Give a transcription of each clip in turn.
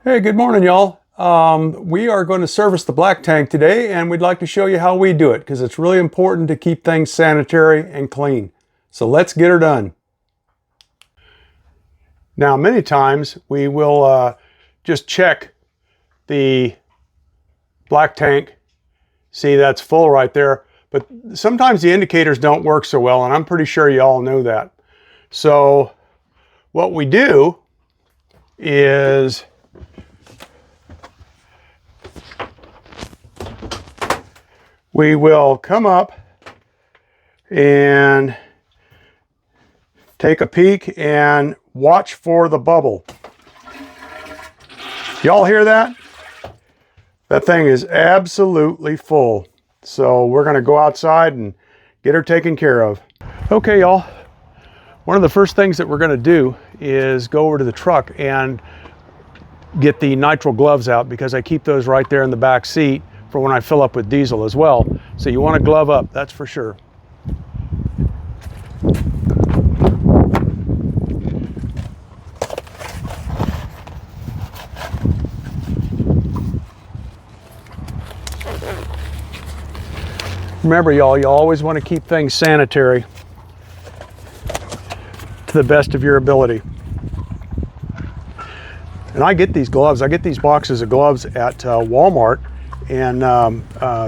Hey, good morning, y'all. We are going to service the black tank today, and we'd like to show you how we do it because it's really important to keep things sanitary and clean. So let's get her done. Now, many times we will just check the black tank. See, that's full right there. But sometimes the indicators don't work so well, and I'm pretty sure you all know that. So what we do is we will come up and take a peek and watch for the bubble. Y'all hear that? That thing is absolutely full. So we're going to go outside and get her taken care of. Okay, y'all. One of the first things that we're going to do is go over to the truck and get the nitrile gloves out, because I keep those right there in the back seat for when I fill up with diesel as well. So you want to glove up, that's for sure. Remember, y'all, you always want to keep things sanitary to the best of your ability. And I get these gloves, I get these boxes of gloves at Walmart, and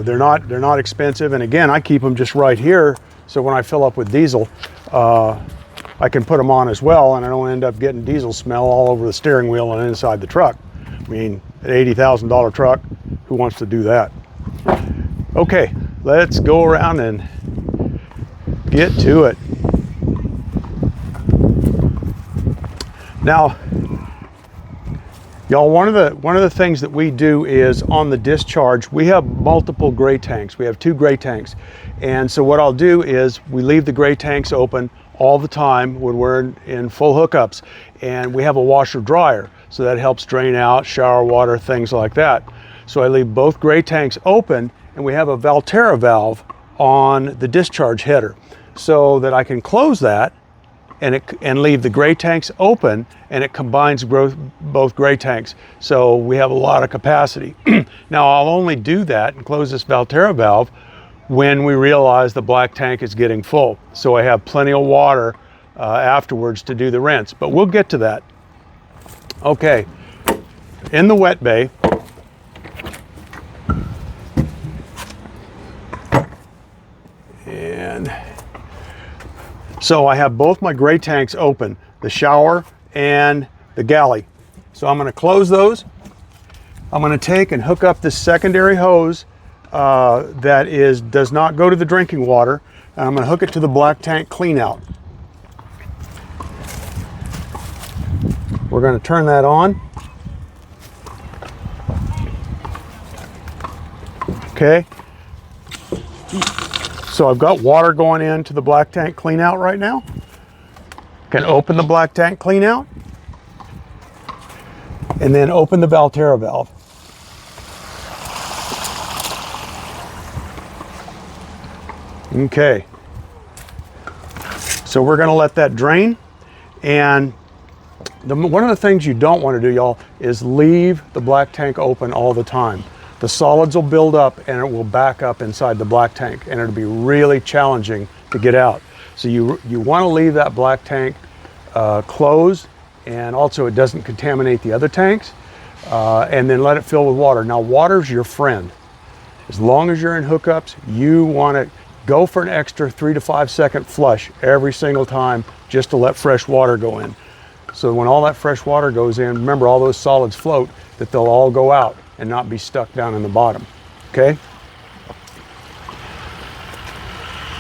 they're not expensive. And again, I keep them just right here, so when I fill up with diesel, I can put them on as well, and I don't end up getting diesel smell all over the steering wheel and inside the truck. I mean, an $80,000 truck, who wants to do that? Okay, let's go around and get to it. Now, y'all, one of the things that we do is on the discharge, we have multiple gray tanks. We have 2 gray tanks. And so what I'll do is we leave the gray tanks open all the time when we're in full hookups. And we have a washer dryer, so that helps drain out shower water, things like that. So I leave both gray tanks open, and we have a Valterra valve on the discharge header so that I can close that and leave the gray tanks open, and it combines both gray tanks. So we have a lot of capacity. Now I'll only do that and close this Valterra valve when we realize the black tank is getting full. So I have plenty of water afterwards to do the rinse, but we'll get to that. Okay, in the wet bay, and so I have both my gray tanks open, the shower and the galley. So I'm going to close those. I'm going to take and hook up this secondary hose that does not go to the drinking water, and I'm going to hook it to the black tank clean out. We're going to turn that on. Okay. So I've got water going into the black tank clean out right now. Can open the black tank clean out and then open the Valterra valve. Okay. So we're going to let that drain, and one of the things you don't want to do, y'all, is leave the black tank open all the time. The solids will build up and it will back up inside the black tank, and it'll be really challenging to get out. So you want to leave that black tank closed, and also it doesn't contaminate the other tanks, and then let it fill with water. Now, water's your friend. As long as you're in hookups, you want to go for an extra 3 to 5 second flush every single time, just to let fresh water go in. So when all that fresh water goes in, remember, all those solids float, that they'll all go out and not be stuck down in the bottom. Okay?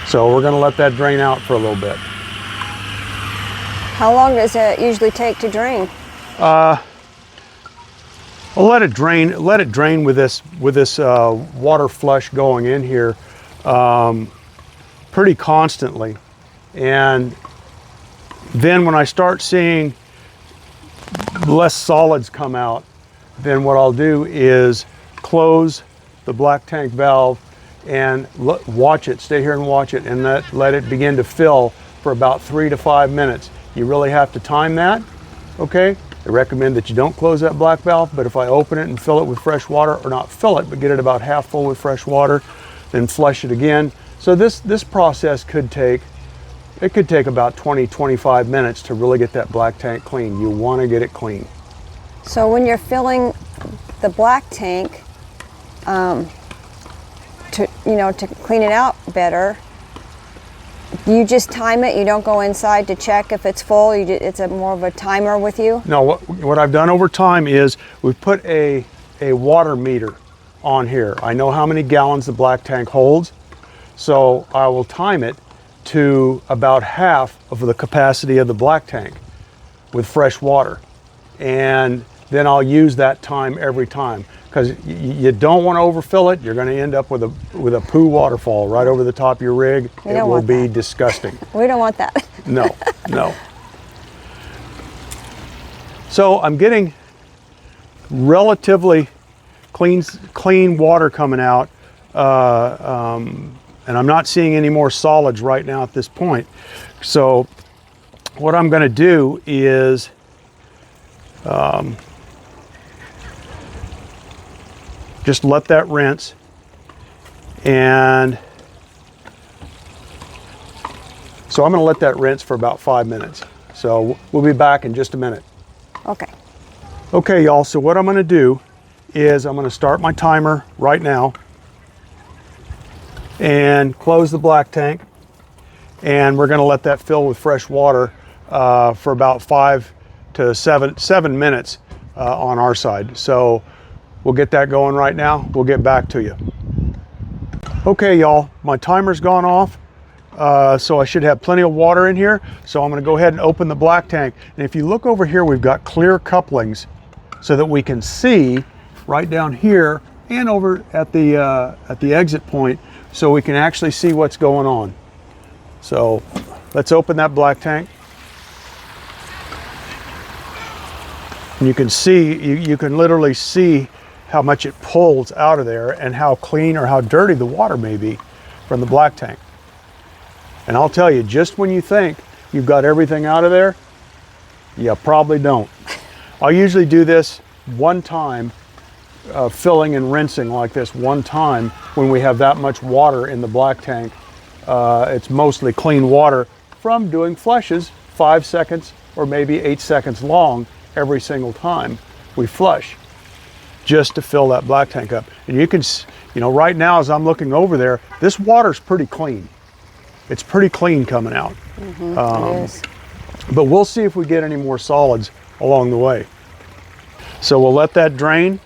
So we're going to let that drain out for a little bit. How long does it usually take to drain? I'll let it drain. Let it drain with this water flush going in here pretty constantly, and then when I start seeing less solids come out, then what I'll do is close the black tank valve and watch it, stay here and watch it, and let it begin to fill for about 3 to 5 minutes. You really have to time that, okay? They recommend that you don't close that black valve, but if I open it and fill it with fresh water, or not fill it, but get it about half full with fresh water, then flush it again. So this process could take about 20-25 minutes to really get that black tank clean. You want to get it clean. So when you're filling the black tank, to clean it out better, you just time it. You don't go inside to check if it's full. It's more of a timer with you. No, what I've done over time is we've put a water meter on here. I know how many gallons the black tank holds, so I will time it to about half of the capacity of the black tank with fresh water, and then I'll use that time every time, because you don't want to overfill it. You're going to end up with a poo waterfall right over the top of your rig. It will be disgusting. We don't want that. No, no. So I'm getting relatively clean water coming out, and I'm not seeing any more solids right now at this point. So what I'm going to do is just let that rinse, and so I'm going to let that rinse for about 5 minutes. So we'll be back in just a minute. Okay. Okay, y'all, so what I'm going to do is I'm going to start my timer right now and close the black tank, and we're going to let that fill with fresh water for about 5 to 7 minutes on our side. So we'll get that going right now. We'll get back to you. Okay, y'all, my timer's gone off, so I should have plenty of water in here. So I'm going to go ahead and open the black tank, and if you look over here, we've got clear couplings so that we can see right down here and over at the exit point, so we can actually see what's going on. So let's open that black tank. And you can see, you can literally see how much it pulls out of there and how clean or how dirty the water may be from the black tank. And I'll tell you, just when you think you've got everything out of there, you probably don't. I'll usually do this one time, filling and rinsing like this one time when we have that much water in the black tank. It's mostly clean water from doing flushes 5 seconds or maybe 8 seconds long every single time we flush, just to fill that black tank up. And you can, right now as I'm looking over there, this water's pretty clean. It's pretty clean coming out. It is. But we'll see if we get any more solids along the way. So we'll let that drain.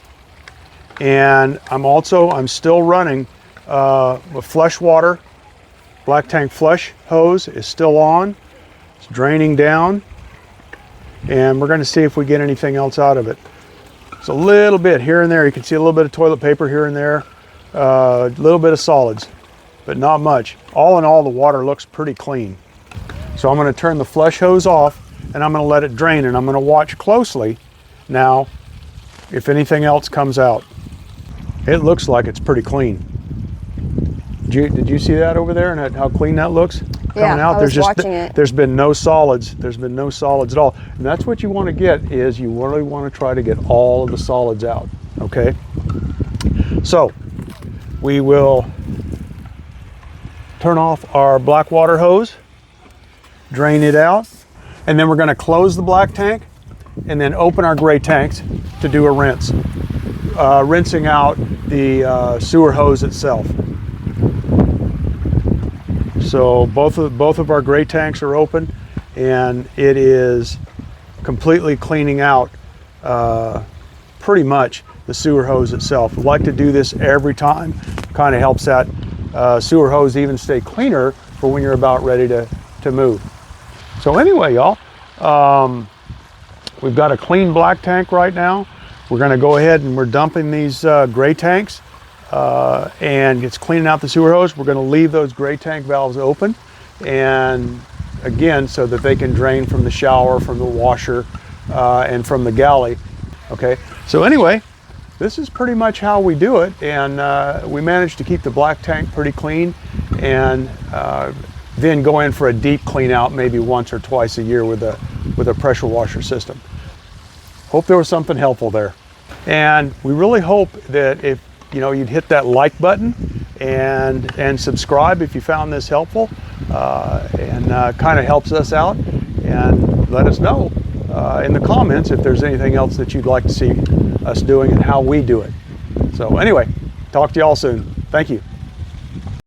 And I'm still running with flush water. Black tank flush hose is still on. It's draining down. And we're going to see if we get anything else out of it. It's a little bit here and there. You can see a little bit of toilet paper here and there. A little bit of solids, but not much. All in all, the water looks pretty clean. So I'm going to turn the flush hose off, and I'm going to let it drain, and I'm going to watch closely now if anything else comes out. It looks like it's pretty clean. Did you see that over there and how clean that looks coming out? I was watching it. There's been no solids. There's been no solids at all. And that's what you want to get, is you really want to try to get all of the solids out, okay? So we will turn off our black water hose, drain it out, and then we're going to close the black tank and then open our gray tanks to do a rinse, rinsing out the sewer hose itself. So both of our gray tanks are open, and it is completely cleaning out pretty much the sewer hose itself. We like to do this every time. Kind of helps that sewer hose even stay cleaner for when you're about ready to move. So anyway, y'all, we've got a clean black tank right now. We're going to go ahead and we're dumping these gray tanks. And it's cleaning out the sewer hose. We're going to leave those gray tank valves open, and again, so that they can drain from the shower, from the washer, and from the galley. Okay, so anyway, this is pretty much how we do it, and we managed to keep the black tank pretty clean, and then go in for a deep clean out maybe once or twice a year with a pressure washer system. hope there was something helpful there. And we really hope that if you'd hit that like button and subscribe if you found this helpful, and kind of helps us out. And let us know in the comments if there's anything else that you'd like to see us doing and how we do it. So anyway, talk to y'all soon. Thank you.